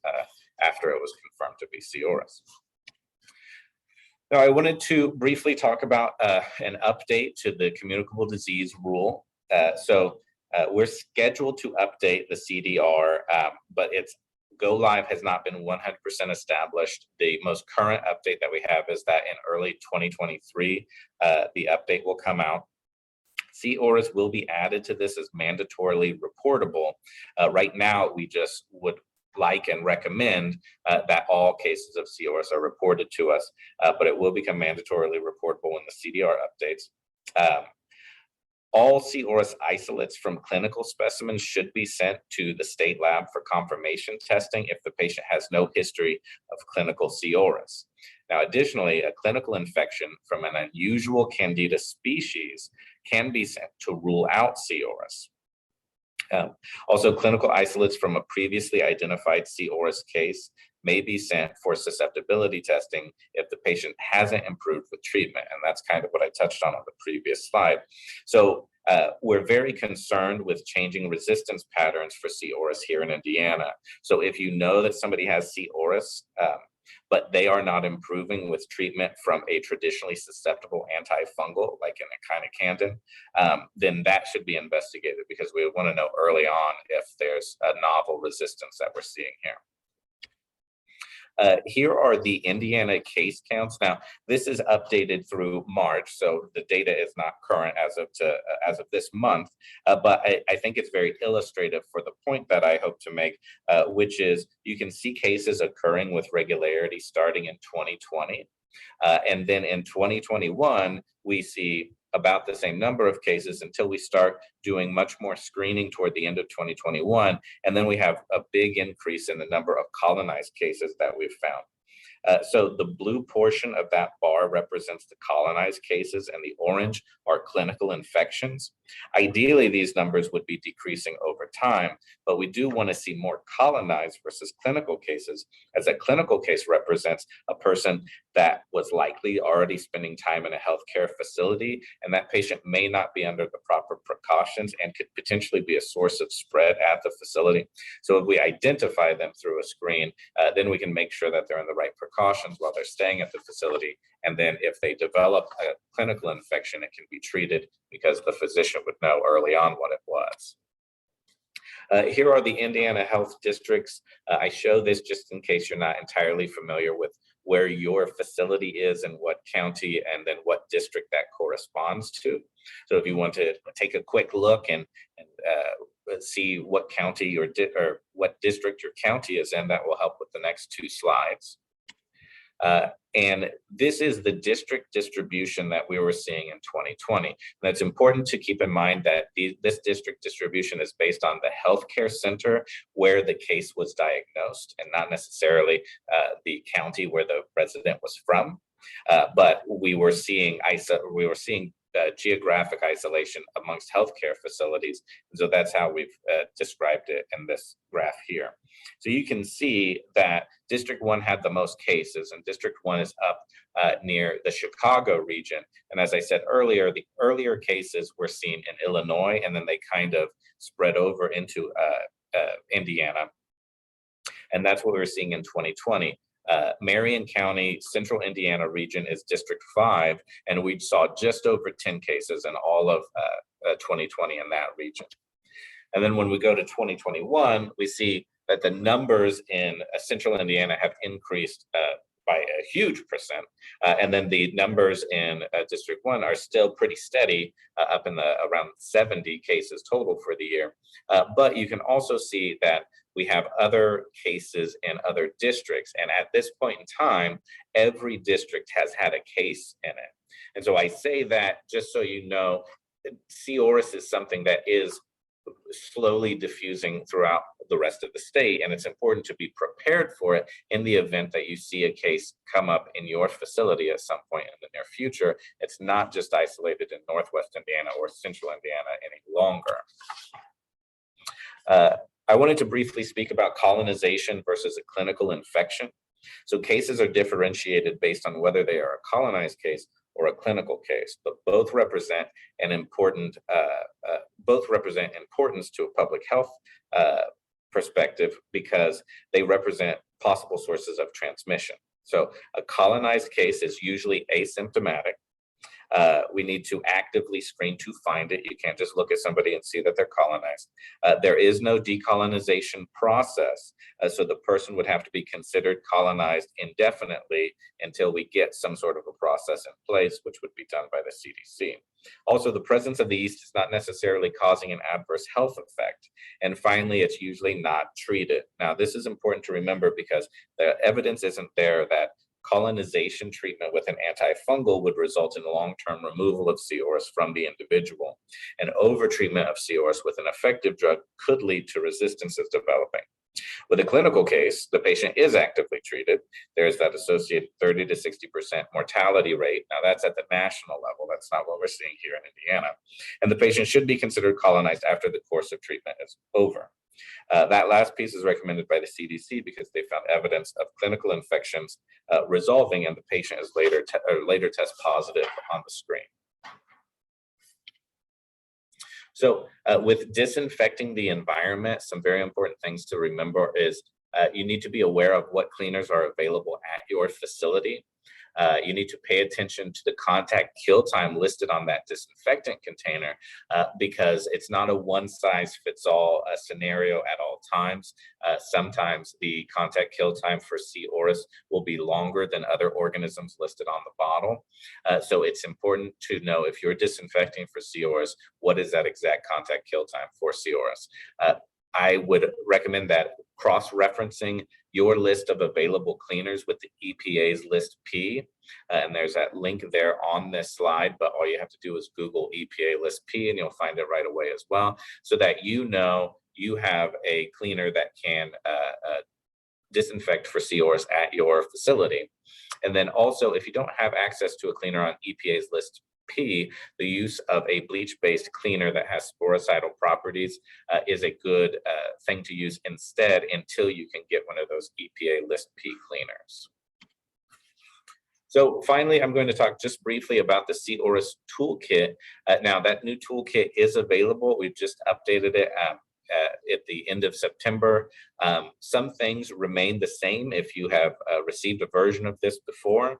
after it was confirmed to be C. auris. Now, I wanted to briefly talk about an update to the communicable disease rule. We're scheduled to update the CDR, but its go live has not been 100% established. The most current update that we have is that in early 2023, the update will come out. C. auris will be added to this as mandatorily reportable. Right now, we just would like and recommend that all cases of C. auris are reported to us, but it will become mandatorily reportable when the CDR updates. All C. auris isolates from clinical specimens should be sent to the state lab for confirmation testing if the patient has no history of clinical C. auris. Now, additionally, a clinical infection from an unusual Candida species can be sent to rule out C. auris. Also, clinical isolates from a previously identified C. auris case may be sent for susceptibility testing if the patient hasn't improved with treatment. And that's kind of what I touched on the previous slide. So we're very concerned with changing resistance patterns for C. auris here in Indiana. So if you know that somebody has C. auris, but they are not improving with treatment from a traditionally susceptible antifungal, like an echinocandin, then that should be investigated because we want to know early on if there's a novel resistance that we're seeing here. Here are the Indiana case counts. Now, this is updated through March, so the data is not current as of this month, but I think it's very illustrative for the point that I hope to make, which is you can see cases occurring with regularity starting in 2020. And then in 2021, we see about the same number of cases until we start doing much more screening toward the end of 2021. And then we have a big increase in the number of colonized cases that we've found. So the blue portion of that bar represents the colonized cases and the orange are clinical infections. Ideally, these numbers would be decreasing over time, but we do want to see more colonized versus clinical cases, as a clinical case represents a person that was likely already spending time in a healthcare facility, and that patient may not be under the proper precautions and could potentially be a source of spread at the facility. So if we identify them through a screen, then we can make sure that they're in the right precautions while they're staying at the facility. And then if they develop a clinical infection, it can be treated because the physician would know early on what it was. Here are the Indiana health districts. I show this just in case you're not entirely familiar with where your facility is and what county and then what district that corresponds to. So if you want to take a quick look and see what county or what district your county is in, that will help with the next two slides. And this is the district distribution that we were seeing in 2020. And it's important to keep in mind that this district distribution is based on the healthcare center where the case was diagnosed and not necessarily the county where the resident was from. But we were seeing geographic isolation amongst healthcare facilities. And so that's how we've described it in this graph here. So you can see that District 1 had the most cases, and District 1 is up near the Chicago region. And as I said earlier, the earlier cases were seen in Illinois, and then they kind of spread over into Indiana. And that's what we're seeing in 2020. Marion County, Central Indiana region is District 5, and we saw just over 10 cases in all of 2020 in that region. And then when we go to 2021, we see that the numbers in Central Indiana have increased by a huge percent. And then the numbers in District 1 are still pretty steady, up in the around 70 cases total for the year. But you can also see that we have other cases in other districts. And at this point in time, every district has had a case in it. And so I say that just so you know, C. auris is something that is slowly diffusing throughout the rest of the state, and it's important to be prepared for it in the event that you see a case come up in your facility at some point in the near future. It's not just isolated in Northwest Indiana or Central Indiana any longer. I wanted to briefly speak about colonization versus a clinical infection. So cases are differentiated based on whether they are a colonized case or a clinical case, but both represent an important, importance to a public health perspective because they represent possible sources of transmission. So a colonized case is usually asymptomatic. We need to actively screen to find it. You can't just look at somebody and see that they're colonized. There is no decolonization process, so the person would have to be considered colonized indefinitely until we get some sort of a process in place, which would be done by the CDC. Also, the presence of the yeast is not necessarily causing an adverse health effect. And finally, it's usually not treated. Now, this is important to remember because the evidence isn't there that colonization treatment with an antifungal would result in long-term removal of C. auris from the individual. And overtreatment of C. auris with an effective drug could lead to resistances developing. With a clinical case, the patient is actively treated. There's that associated 30 to 60% mortality rate. Now that's at the national level. That's not what we're seeing here in Indiana. And the patient should be considered colonized after the course of treatment is over. That last piece is recommended by the CDC because they found evidence of clinical infections resolving, and the patient is later test positive on the screen. So with disinfecting the environment, some very important things to remember is you need to be aware of what cleaners are available at your facility. You need to pay attention to the contact kill time listed on that disinfectant container because it's not a one-size-fits-all scenario at all times. Sometimes the contact kill time for C. auris will be longer than other organisms listed on the bottle. So it's important to know if you're disinfecting for C. auris, what is that exact contact kill time for C. auris? I would recommend that cross-referencing your list of available cleaners with the EPA's list P. And there's that link there on this slide, but all you have to do is Google EPA list P and you'll find it right away as well, so that you know you have a cleaner that can disinfect for C. auris at your facility. And then also, if you don't have access to a cleaner on EPA's list P, the use of a bleach-based cleaner that has sporicidal properties is a good thing to use instead until you can get one of those EPA list P cleaners. So finally, I'm going to talk just briefly about the C. auris toolkit. Now that new toolkit is available. We've just updated it at the end of September. Some things remain the same if you have received a version of this before.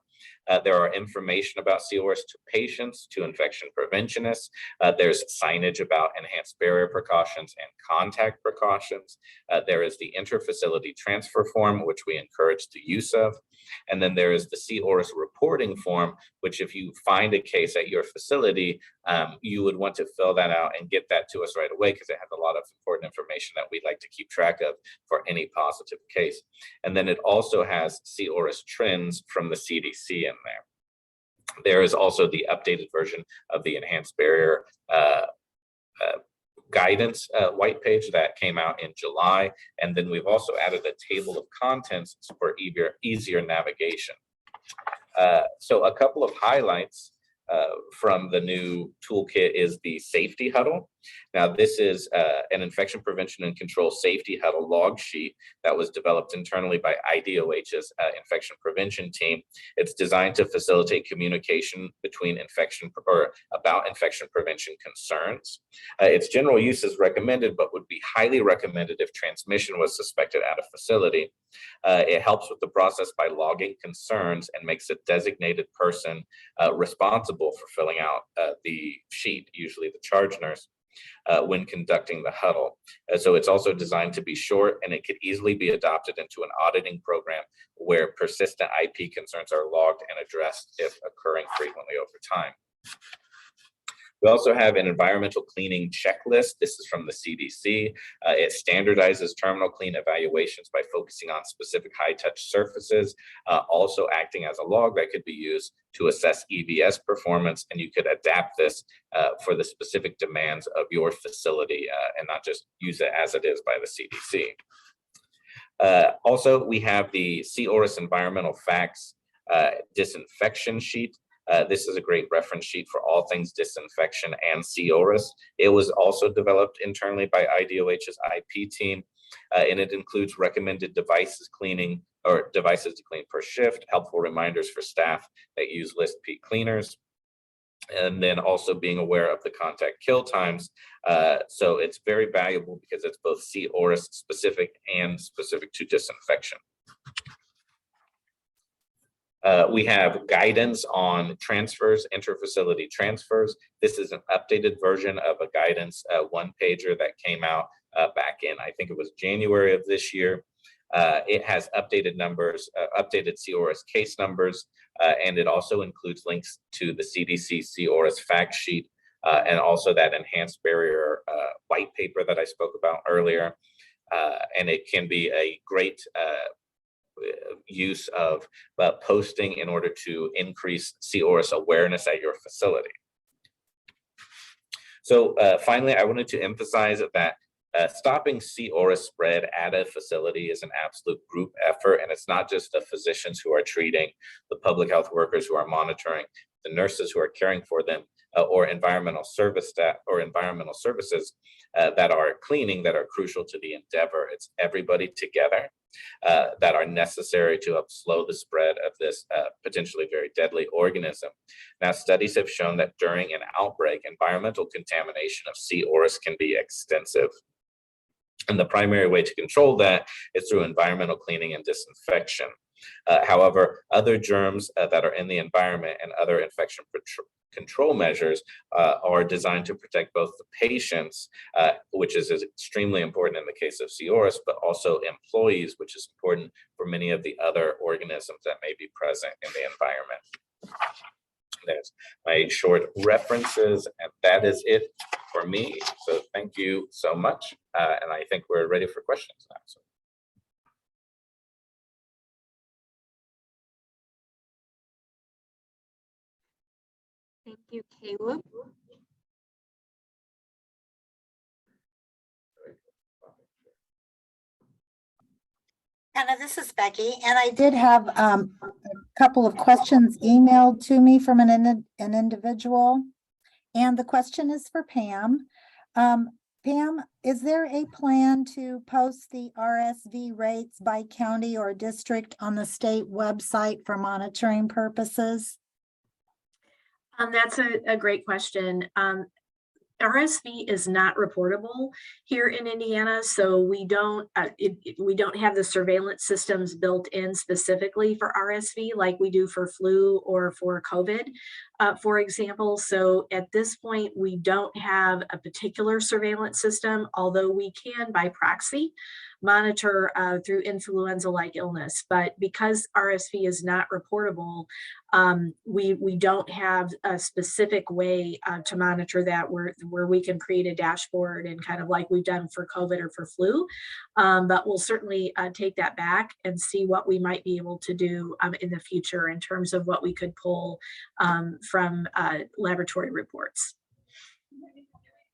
There are information about C. auris to patients, to infection preventionists. There's signage about enhanced barrier precautions and contact precautions. There is the interfacility transfer form, which we encourage the use of. And then there is the C. auris reporting form, which if you find a case at your facility, you would want to fill that out and get that to us right away because it has a lot of important information that we'd like to keep track of for any positive case. And then it also has C. auris trends from the CDC in there. There is also the updated version of the enhanced barrier guidance white page that came out in July. And then we've also added a table of contents for easier navigation. So a couple of highlights from the new toolkit is the safety huddle. Now, this is an infection prevention and control safety huddle log sheet that was developed internally by IDOH's infection prevention team. It's designed to facilitate communication between about infection prevention concerns. Its general use is recommended, but would be highly recommended if transmission was suspected at a facility. It helps with the process by logging concerns and makes a designated person responsible for filling out the sheet, usually the charge nurse, when conducting the huddle. So it's also designed to be short, and it could easily be adopted into an auditing program where persistent IP concerns are logged and addressed if occurring frequently over time. We also have an environmental cleaning checklist. This is from the CDC. It standardizes terminal clean evaluations by focusing on specific high-touch surfaces, also acting as a log that could be used to assess EVS performance, and you could adapt this for the specific demands of your facility and not just use it as it is by the CDC. Also, we have the C. auris environmental facts disinfection sheet. This is a great reference sheet for all things disinfection and C. auris. It was also developed internally by IDOH's IP team, and it includes recommended devices to clean per shift, helpful reminders for staff that use list peak cleaners, and then also being aware of the contact kill times. So it's very valuable because it's both C. auris specific and specific to disinfection. We have guidance on transfers, interfacility transfers. This is an updated version of a guidance one-pager that came out back in, I think it was January of this year. It has updated numbers, updated C. auris case numbers, and it also includes links to the CDC C. auris fact sheet, and also that enhanced barrier white paper that I spoke about earlier. And it can be a great use of posting in order to increase C. auris awareness at your facility. So finally, I wanted to emphasize that stopping C. auris spread at a facility is an absolute group effort, and it's not just the physicians who are treating, the public health workers who are monitoring, the nurses who are caring for them, or environmental service staff or environmental services that are cleaning that are crucial to the endeavor. It's everybody together that are necessary to slow the spread of this potentially very deadly organism. Now, studies have shown that during an outbreak, environmental contamination of C. auris can be extensive. And the primary way to control that is through environmental cleaning and disinfection. However, other germs that are in the environment and other infection control measures are designed to protect both the patients, which is extremely important in the case of C. auris, but also employees, which is important for many of the other organisms that may be present in the environment. There's my short references, and that is it for me. So thank you so much. And I think we're ready for questions now. So. Thank you, Caleb. Anna, this is Becky, and I did have a couple of questions emailed to me from an individual, and the question is for Pam. Pam, is there a plan to post the RSV rates by county or district on the state website for monitoring purposes? That's a great question. RSV is not reportable here in Indiana, so we don't have the surveillance systems built in specifically for RSV like we do for flu or for COVID, for example. So at this point, we don't have a particular surveillance system, although we can by proxy monitor through influenza-like illness. But because RSV is not reportable, we don't have a specific way to monitor that where we can create a dashboard and kind of like we've done for COVID or for flu. But we'll certainly take that back and see what we might be able to do in the future in terms of what we could pull from laboratory reports.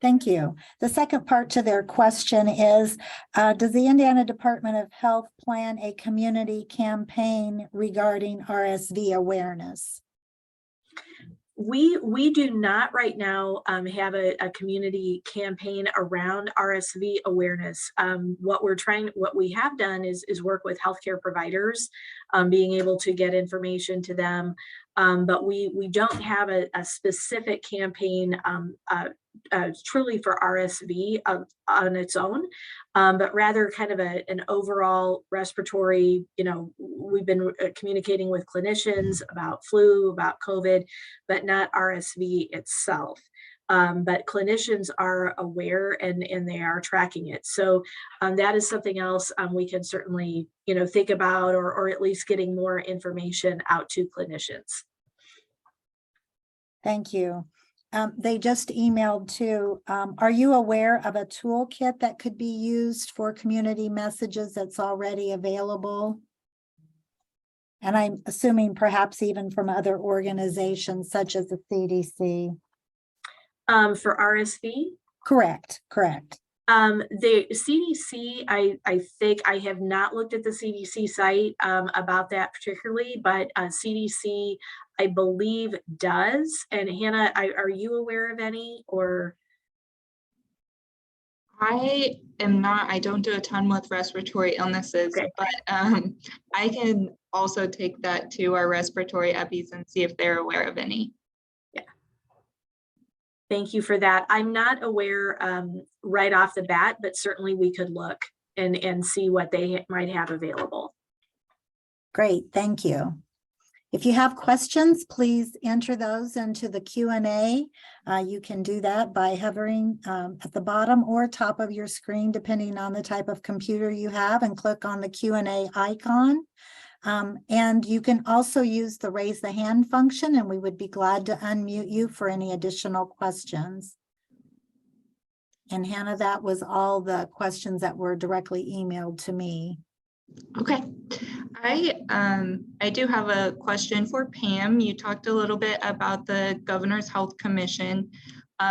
Thank you. The second part to their question is, does the Indiana Department of Health plan a community campaign regarding RSV awareness? We do not right now have a community campaign around RSV awareness. What we have done is work with healthcare providers, being able to get information to them. But we don't have a specific campaign truly for RSV on its own, but rather kind of an overall respiratory, we've been communicating with clinicians about flu, about COVID, but not RSV itself. But clinicians are aware and they are tracking it. So that is something else we can certainly, think about, or at least getting more information out to clinicians. Thank you. They just emailed too. Are you aware of a toolkit that could be used for community messages that's already available? And I'm assuming perhaps even from other organizations such as the CDC. For RSV? Correct. The CDC, I think I have not looked at the CDC site about that particularly, but CDC, I believe, does. And Hannah, are you aware of any, or? I am not, I don't do a ton with respiratory illnesses, Okay. but I can also take that to our respiratory epis and see if they're aware of any. Yeah. Thank you for that. I'm not aware right off the bat, but certainly we could look and see what they might have available. Great, thank you. If you have questions, please enter those into the Q&A. You can do that by hovering at the bottom or top of your screen, depending on the type of computer you have, and click on the Q&A icon. And you can also use the raise the hand function, and we would be glad to unmute you for any additional questions. And Hannah, that was all the questions that were directly emailed to me. Okay. I do have a question for Pam. You talked a little bit about the Governor's Health Commission.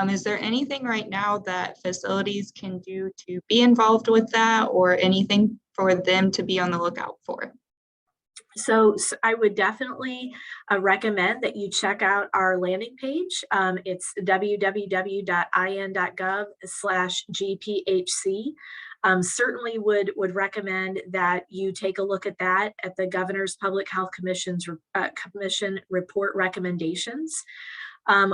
Is there anything right now that facilities can do to be involved with that, or anything for them to be on the lookout for? So I would definitely recommend that you check out our landing page. It's www.in.gov/GPHC. Certainly would recommend that you take a look at that, at the Governor's Public Health Commission report recommendations.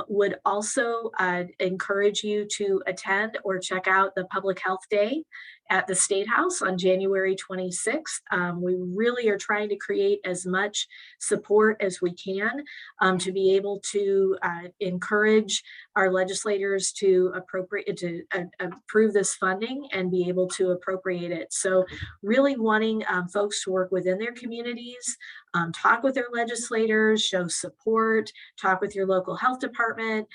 Would also encourage you to attend or check out the Public Health Day at the State House on January 26th. We really are trying to create as much support as we can to be able to encourage our legislators to approve this funding and be able to appropriate it. So really wanting folks to work within their communities, talk with their legislators, show support, talk with your local health department,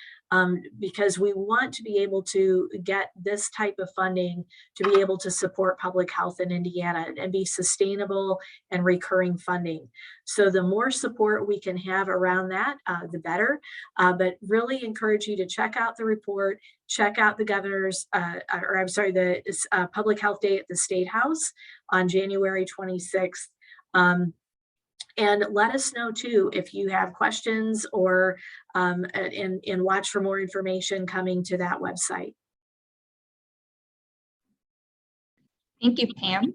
because we want to be able to get this type of funding to be able to support public health in Indiana and be sustainable and recurring funding. So the more support we can have around that, the better. But really encourage you to check out the report, check out the Governor's, the Public Health Day at the State House on January 26th. And let us know too if you have questions, or and watch for more information coming to that website. Thank you, Pam.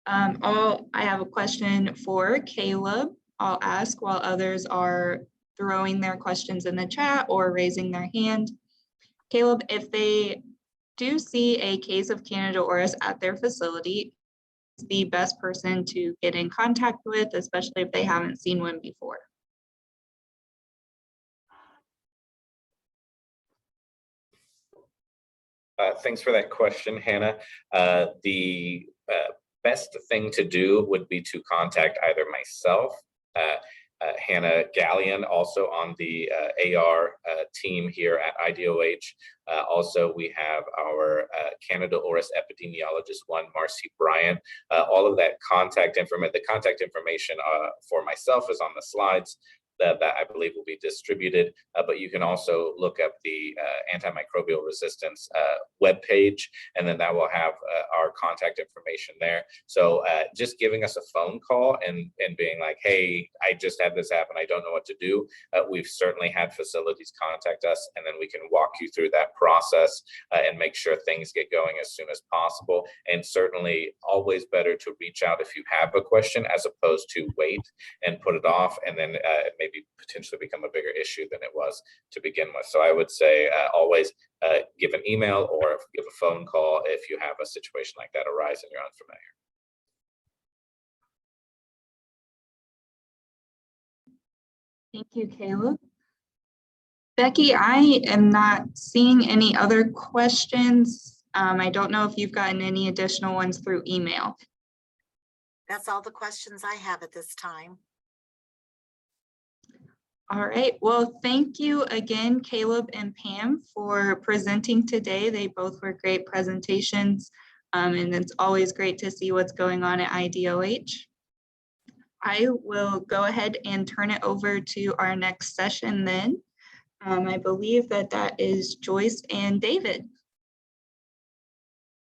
I have a question for Caleb. I'll ask while others are throwing their questions in the chat or raising their hand. Caleb, if they do see a case of Candida auris at their facility, the best person to get in contact with, especially if they haven't seen one before? Thanks for that question, Hannah. The best thing to do would be to contact either myself, Hannah Gallion, also on the AR team here at IDOH. Also, we have our Candida auris epidemiologist, Marcy Bryant. All of that contact information, the contact information for myself is on the slides. that I believe will be distributed, but you can also look up the antimicrobial resistance webpage, and then that will have our contact information there. So just giving us a phone call and being like, hey, I just had this happen, I don't know what to do. We've certainly had facilities contact us, and then we can walk you through that process and make sure things get going as soon as possible. And certainly always better to reach out if you have a question as opposed to wait and put it off and then maybe potentially become a bigger issue than it was to begin with. So I would say always give an email or give a phone call if you have a situation like that arise and you're unfamiliar. Thank you, Caleb. Becky, I am not seeing any other questions. I don't know if you've gotten any additional ones through email. That's all the questions I have at this time. All right, well, thank you again, Caleb and Pam, for presenting today. They both were great presentations, and it's always great to see what's going on at IDOH. I will go ahead and turn it over to our next session then. I believe that is Joyce and David.